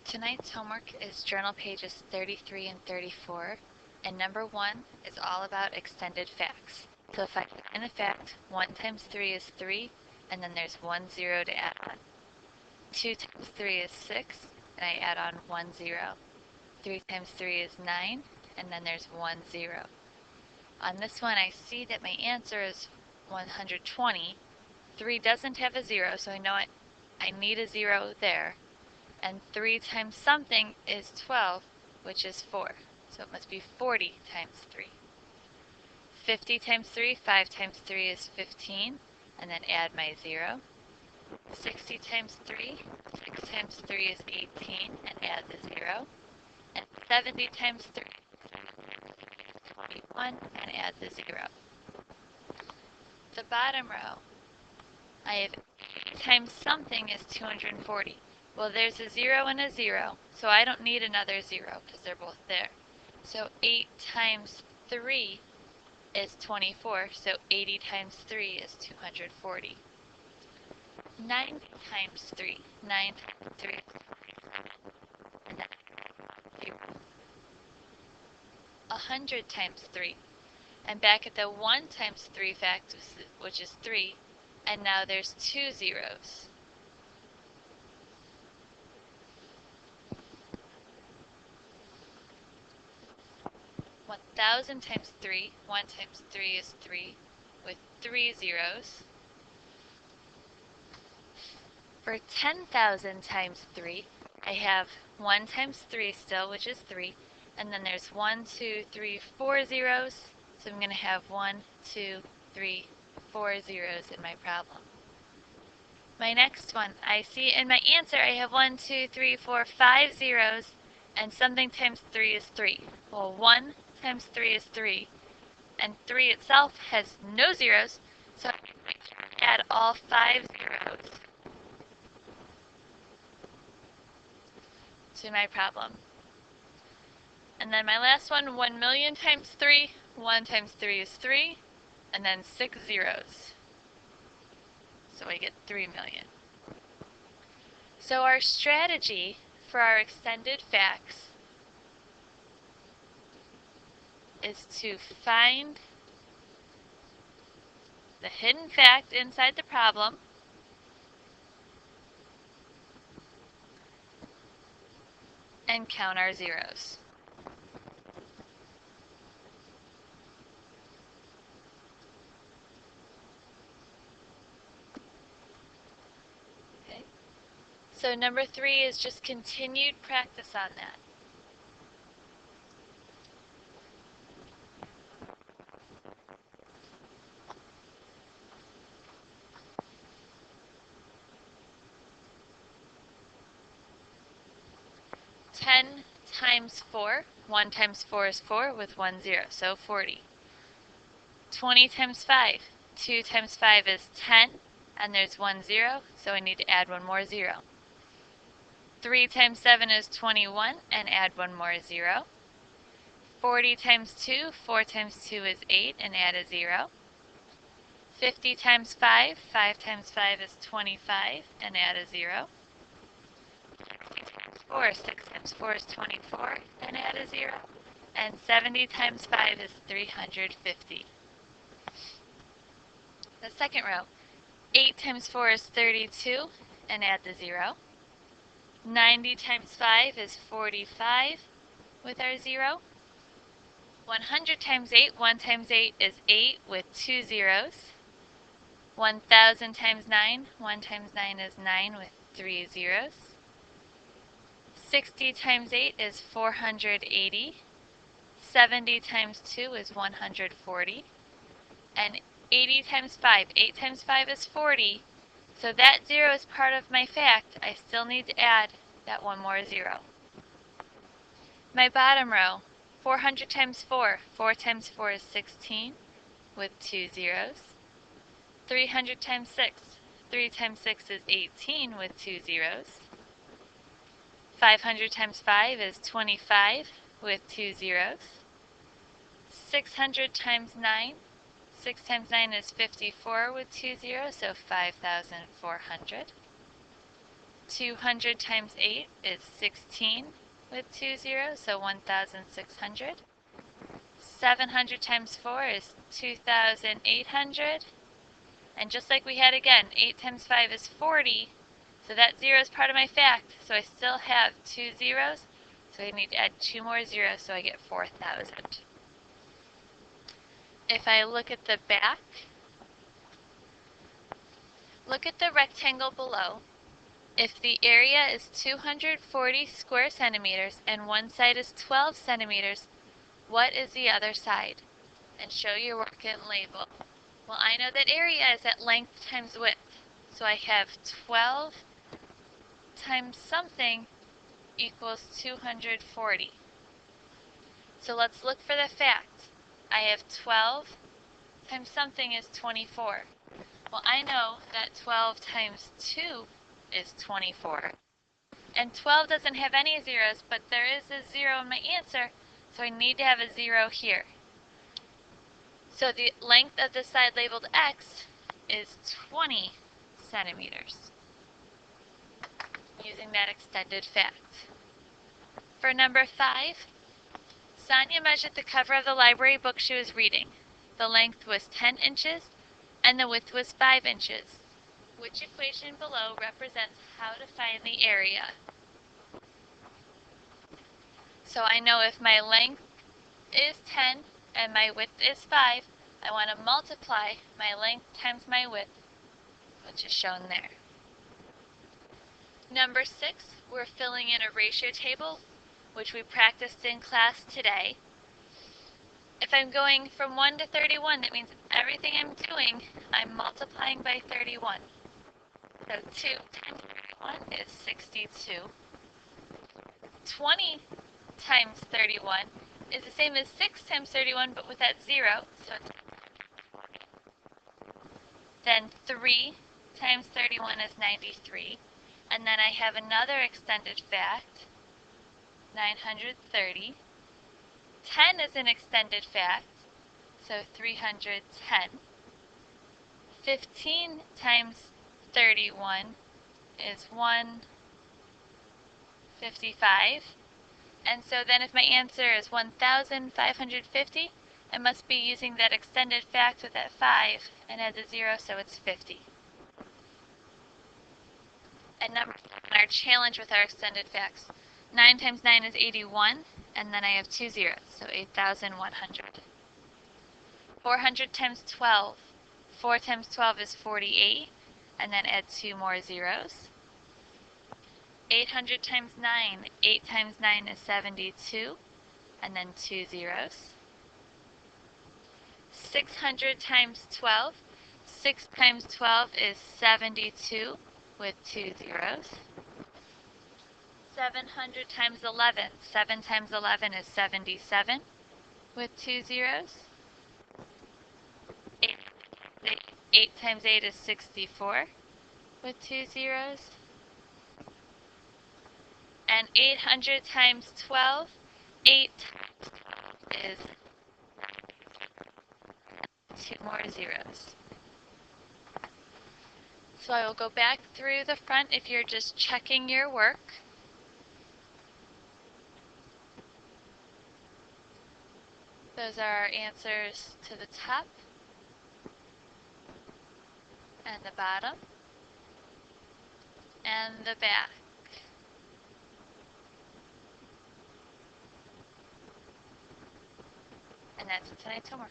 Tonight's homework is journal pages 33 and 34, and number 1 is all about extended facts. So if I find the fact 1 times 3 is 3, and then there's 1 0 to add on. 2 times 3 is 6, and I add on 1 0. 3 times 3 is 9, and then there's 1 0. On this one I see that my answer is 120. 3 doesn't have a 0, so I know I need a 0 there. And 3 times something is 12, which is 4. So it must be 40 times 3. 50 times 3, 5 times 3 is 15, and then add my 0. 60 times 3, 6 times 3 is 18, and add the 0. And 70 times 3 is 21, and add the 0. The bottom row, I have 8 times something is 240. Well, there's a 0 and a 0, so I don't need another 0 because they're both there. So 8 times 3 is 24, so 80 times 3 is 240. 90 times 3, 9 times 3 is 27, and then 0. 100 times 3, I'm back at the 1 times 3 fact, which is 3, and now there's 2 zeros. 1,000 times 3, 1 times 3 is 3, with 3 zeros. For 10,000 times 3, I have 1 times 3 still, which is 3, and then there's 1, 2, 3, 4 zeros, so I'm going to have 1, 2, 3, 4 zeros in my problem. My next one, I see in my answer I have 1, 2, 3, 4, 5 zeros, and something times 3 is 3. Well, 1 times 3 is 3, and 3 itself has no zeros, so I'm going to add all 5 zeros to my problem. And then my last one, 1 million times 3, 1 times 3 is 3, and then 6 zeros. So I get 3 million. So our strategy for our extended facts is to find the hidden fact inside the problem, and count our zeros. Okay. So number 3 is just continued practice on that. Ten times 4, 1 times 4 is 4 with 1 0, so 40. 20 times 5, 2 times 5 is 10, and there's 1 0, so I need to add one more 0. 3 times 7 is 21, and add one more 0. 40 times 2, 4 times 2 is 8, and add a 0. 50 times 5, 5 times 5 is 25, and add a 0. 4, 6 times 4 is 24, and add a 0. And 70 times 5 is 350. The second row, 8 times 4 is 32, and add the 0. 90 times 5 is 45 with our 0. 100 times 8, 1 times 8 is 8 with 2 zeros. 1,000 times 9, 1 times 9 is 9 with 3 zeros. 60 times 8 is 480. 70 times 2 is 140. And 80 times 5, 8 times 5 is 40. So that 0 is part of my fact. I still need to add that one more 0. My bottom row, 400 times 4, 4 times 4 is 16 with 2 zeros. 300 times 6, 3 times 6 is 18 with 2 zeros. 500 times 5 is 25 with 2 zeros. 600 times 9, 6 times 9 is 54 with 2 zeros, so 5,400. 200 times 8 is 16 with 2 zeros, so 1,600. 700 times 4 is 2,800. And just like we had again, 8 times 5 is 40. So that 0 is part of my fact. So I still have 2 zeros. So I need to add 2 more zeros so I get 4,000. If I look at the back, look at the rectangle below. If the area is 240 square centimeters and one side is 12 centimeters, what is the other side? And show your work and label. Well, I know that area is at length times width. So I have 12 times something equals 240. So let's look for the fact. I have 12 times something is 24. Well, I know that 12 times 2 is 24. And 12 doesn't have any zeros, but there is a 0 in my answer, so I need to have a 0 here. So the length of the side labeled X is 20 centimeters, using that extended fact. For number 5, Sonia measured the cover of the library book she was reading. The length was 10 inches and the width was 5 inches. Which equation below represents how to find the area? So I know if my length is 10 and my width is 5, I want to multiply my length times my width, which is shown there. Number 6, we're filling in a ratio table, which we practiced in class today. If I'm going from 1 to 31, that means everything I'm doing, I'm multiplying by 31. So 2 times 31 is 62. 20 times 31 is the same as 6 times 31, but with that 0. So then 3 times 31 is 93. And then I have another extended fact, 930. 10 is an extended fact, so 310. 15 times 31 is 155. And so then if my answer is 1,550, I must be using that extended fact with that 5 and add the 0, so it's 50. And number 7, our challenge with our extended facts. 9 times 9 is 81, and then I have 2 zeros, so 8,100. 400 times 12. 4 times 12 is 48, and then add 2 more zeros. 800 times 9. 8 times 9 is 72, and then 2 zeros. 600 times 12. 6 times 12 is 72 with 2 zeros. 700 times 11. 7 times 11 is 77 with 2 zeros. 8 times 8 is 64 with 2 zeros. And 800 times 12, 8 times 12 is 2 more zeros. So I will go back through the front if you're just checking your work. Those are our answers to the top and the bottom and the back. And that's tonight's homework.